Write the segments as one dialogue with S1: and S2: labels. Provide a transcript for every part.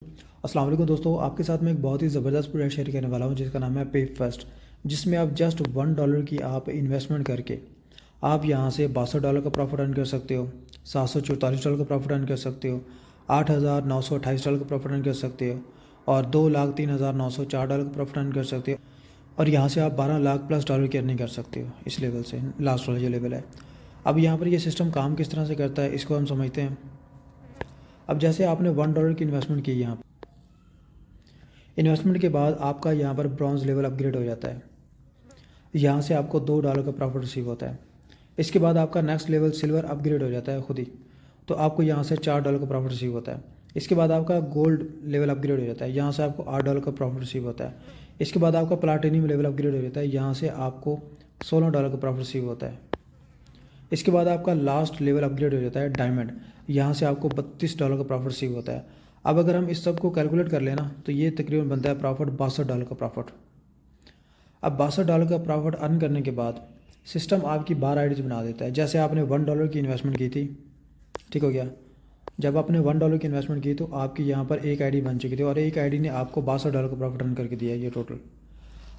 S1: अस्सलाम वालेकुम दोस्तों, आपके साथ मैं एक बहुत ही ज़बरदस्त प्रोडक्ट शेयर करने वाला हूं जिसका नाम है पे फर्स्ट। जिसमें आप जस्ट $1 की आप इन्वेस्टमेंट करके आप यहां से $62 का प्रॉफिट अर्न कर सकते हो, $744 का प्रॉफिट अर्न कर सकते हो, $8,928 का प्रॉफिट अर्न कर सकते हो और $2,03,904 का प्रॉफिट अर्न कर सकते हो। और यहाँ से आप 12 लाख प्लस डॉलर की अर्निंग कर सकते हो इस लेवल से, लास्ट वाला जो लेवल है। अब यहाँ पर ये सिस्टम काम किस तरह से करता है इसको हम समझते हैं। अब जैसे आपने $1 की इन्वेस्टमेंट की, यहाँ इन्वेस्टमेंट के बाद आपका यहाँ पर ब्रॉन्ज़ लेवल अपग्रेड हो जाता है। यहाँ से आपको $2 का प्रॉफिट रिसीव होता है। इसके बाद आपका नेक्स्ट लेवल सिल्वर अपग्रेड हो जाता है खुद ही, तो आपको यहाँ से $4 का प्रॉफिट रिसीव होता है। इसके बाद आपका गोल्ड लेवल अपग्रेड हो जाता है, यहाँ से आपको $8 का प्रॉफिट रिसीव होता है। इसके बाद आपका प्लाटिनियम लेवल अपग्रेड हो जाता है, यहाँ से आपको $16 का प्रॉफिट रिसीव होता है। इसके बाद आपका लास्ट लेवल अपग्रेड हो जाता है डायमंड, यहाँ से आपको $32 का प्रॉफिट रिसीव होता है। अब अगर हम इस सब को कैलकुलेट कर लेना तो ये तकरीबन बनता है प्रॉफिट $62 का प्रॉफिट। अब $62 का प्रॉफिट अर्न करने के बाद सिस्टम आपकी 12 आईडीज़ बना देता है। जैसे आपने $1 की इन्वेस्टमेंट की थी, ठीक हो गया। जब आपने $1 की इन्वेस्टमेंट की तो आपकी यहाँ पर एक आईडी बन चुकी थी और एक आईडी ने आपको $62 का प्रॉफिट अर्न करके दिया है ये टोटल।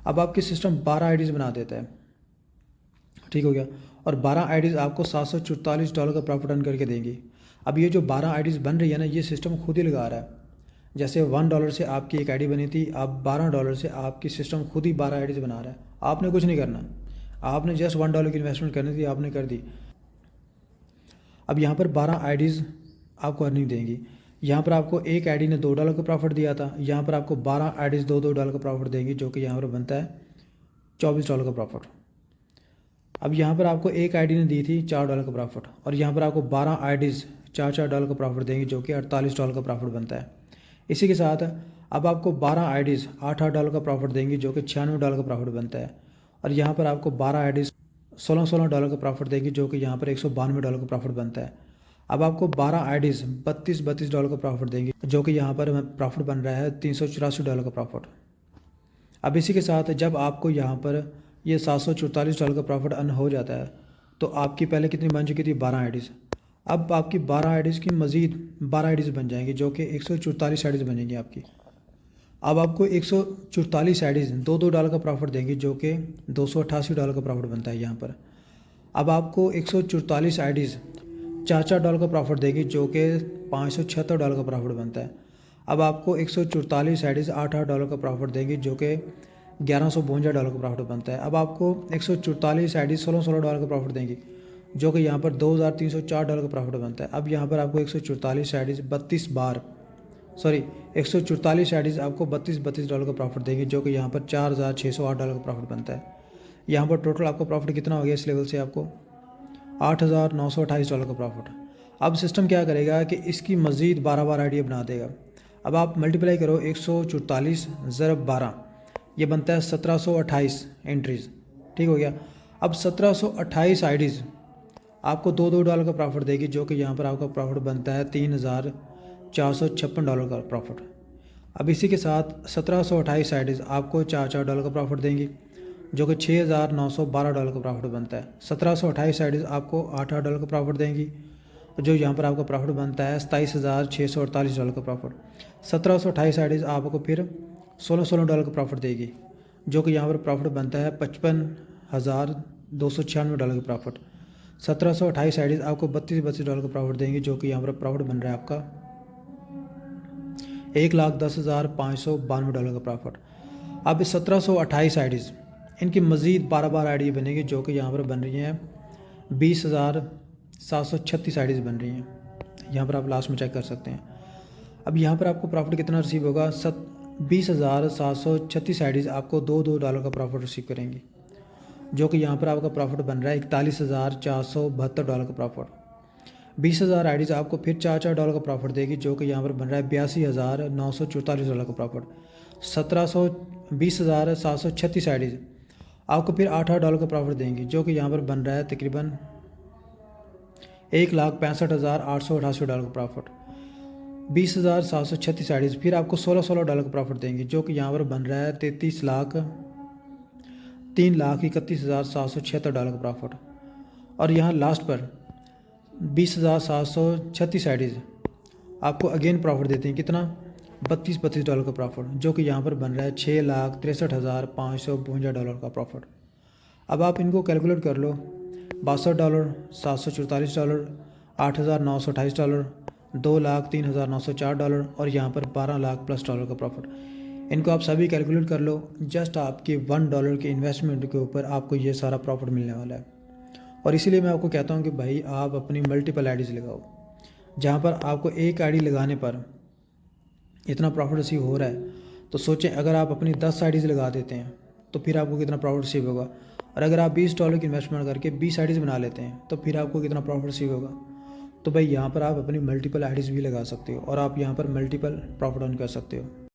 S1: अब आपकी सिस्टम 12 आईडीज़ बना देता है, ठीक हो गया। और 12 आईडीज़ आपको $744 का प्रॉफिट अर्न करके देंगी। अब ये जो 12 आईडीज़ बन रही है ना, ये सिस्टम खुद ही लगा रहा है। जैसे $1 से आपकी एक आईडी बनी थी, अब $12 से आपकी सिस्टम खुद ही 12 आईडीज़ बना रहा है। आपने कुछ नहीं करना, आपने जस्ट $1 की इन्वेस्टमेंट करनी थी, आपने कर दी। अब यहाँ पर 12 आईडीज़ आपको अर्निंग देंगी। यहाँ पर आपको एक आईडी ने $2 का प्रॉफिट दिया था, यहाँ पर आपको 12 आईडीज़ $2 का प्रॉफिट देंगी, जो कि यहाँ पर बनता है $24 का प्रॉफिट। अब यहाँ पर आपको एक आईडी ने दी थी $4 का प्रॉफिट और यहाँ पर आपको 12 आईडीज़ $4 का प्रॉफिट देंगी, जो कि $48 का प्रॉफिट बनता है। इसी के साथ अब आपको 12 आईडीज़ $8 का प्रॉफिट देंगी, जो कि $96 का प्रॉफिट बनता है। और यहाँ पर आपको 12 आईडीज़ $16 का प्रॉफिट देंगी, जो कि यहाँ पर $192 का प्रॉफिट बनता है। अब आपको 12 आईडीज़ $32 का प्रॉफिट देंगी, जो कि यहाँ पर प्रॉफिट बन रहा है $384 का प्रॉफिट। अब इसी के साथ जब आपको यहाँ पर ये $744 का प्रॉफिट अर्न हो जाता है तो आपकी पहले कितनी बन चुकी थी, 12 आईडीज़। अब आपकी 12 आईडीज़ की मज़ीद 12 आईडीज़ बन जाएंगी, जो कि 144 आईडीज़ बनेंगी आपकी। अब आपको 144 आईडीज़ $2 का प्रॉफिट देंगी, जो कि $288 का प्रॉफिट बनता है यहाँ पर। अब आपको 144 आईडीज़ $4 का प्रॉफिट देगी, जो कि $576 का प्रॉफिट बनता है। अब आपको 144 आईडीज़ $8 का प्रॉफिट देंगी, जो कि $1152 का प्रॉफिट बनता है। अब आपको 144 आईडीज़ $16 का प्रॉफिट देंगी, जो कि यहाँ पर $2304 का प्रॉफिट बनता है। अब यहाँ पर आपको 144 आईडीज़ 144 आईडीज़ आपको $32 का प्रॉफिट देंगी, जो कि यहाँ पर $4608 का प्रॉफिट बनता है। यहाँ पर टोटल आपका प्रॉफिट कितना हो गया इस लेवल से, आपको $8928 का प्रॉफिट। अब सिस्टम क्या करेगा कि इसकी मज़ीद 12 आईडी बना देगा। अब आप मल्टीप्लाई करो 144 ज़रब 12, ये बनता है 1728 एंट्रीज़, ठीक हो गया। अब 1728 आईडीज़ आपको $2 का प्रॉफिट देगी, जो कि यहाँ पर आपका प्रॉफिट बनता है $3456 का प्रॉफिट। अब इसी के साथ 1728 आईडीज़ आपको $4 का प्रॉफिट देंगी, जो कि $6912 का प्रॉफिट बनता है। 1728 आईडीज़ आपको $8 का प्रॉफिट देंगी, जो यहाँ पर आपका प्रॉफिट बनता है $27648 का प्रॉफिट। 1728 आईडीज़ आपको फिर $16 का प्रॉफिट देगी, जो कि यहाँ पर प्रॉफिट बनता है $55,296 का प्रॉफिट। 1728 आईडीज़ आपको $32 का प्रॉफिट देंगी, जो कि यहाँ पर प्रॉफिट बन रहा है आपका $1,10,592 का प्रॉफिट। अब इस 1728 आईडीज़ इनकी मज़ीद 12 आईडी बनेगी, जो कि यहाँ पर बन रही हैं 20,736 आईडीज़ बन रही हैं। यहाँ पर आप लास्ट में चेक कर सकते हैं। अब यहाँ पर आपको प्रॉफिट कितना रिसीव होगा, 20,736 आईडीज़ आपको $2 का प्रॉफिट रिसीव करेंगी, जो कि यहाँ पर आपका प्रॉफिट बन रहा है $41,472 का प्रॉफिट। 20,000 आईडीज़ आपको फिर $4 का प्रॉफिट देगी, जो कि यहाँ पर बन रहा है $82,944 का प्रॉफिट। 20,736 आईडीज़ आपको फिर $8 का प्रॉफिट देंगी, जो कि यहाँ पर बन रहा है तकरीबन $1,65,888 का प्रॉफिट। 20,736 आईडीज़ फिर आपको $16 का प्रॉफिट देंगी, जो कि यहाँ पर बन रहा है $3,31,776 का प्रॉफिट। और यहाँ लास्ट पर 20,736 आईडीज़ आपको अगेन प्रॉफिट देते हैं, कितना, $32 का प्रॉफिट, जो कि यहाँ पर बन रहा है $6,63,552 का प्रॉफिट। अब आप इनको कैलकुलेट कर लो, $62, $744, $8,928, $2,03,904 और यहाँ पर $12,00,000+ का प्रॉफिट। इनको आप सभी कैलकुलेट कर लो, जस्ट आपके $1 के इन्वेस्टमेंट के ऊपर आपको ये सारा प्रॉफिट मिलने वाला है। और इसीलिए मैं आपको कहता हूँ कि भाई आप अपनी मल्टीपल आईडीज़ लगाओ, जहाँ पर आपको एक आईडी लगाने पर इतना प्रॉफिट रिसीव हो रहा है, तो सोचें अगर आप अपनी 10 आईडीज़ लगा देते हैं तो फिर आपको कितना प्रॉफिट रिसीव होगा। और अगर आप $20 की इन्वेस्टमेंट करके 20 आईडीज़ बना लेते हैं तो फिर आपको कितना प्रॉफिट रिसीव होगा। तो भाई यहाँ पर आप अपनी मल्टीपल आईडीज़ भी लगा सकते हो और आप यहाँ पर मल्टीपल प्रॉफिट अर्न कर सकते हो।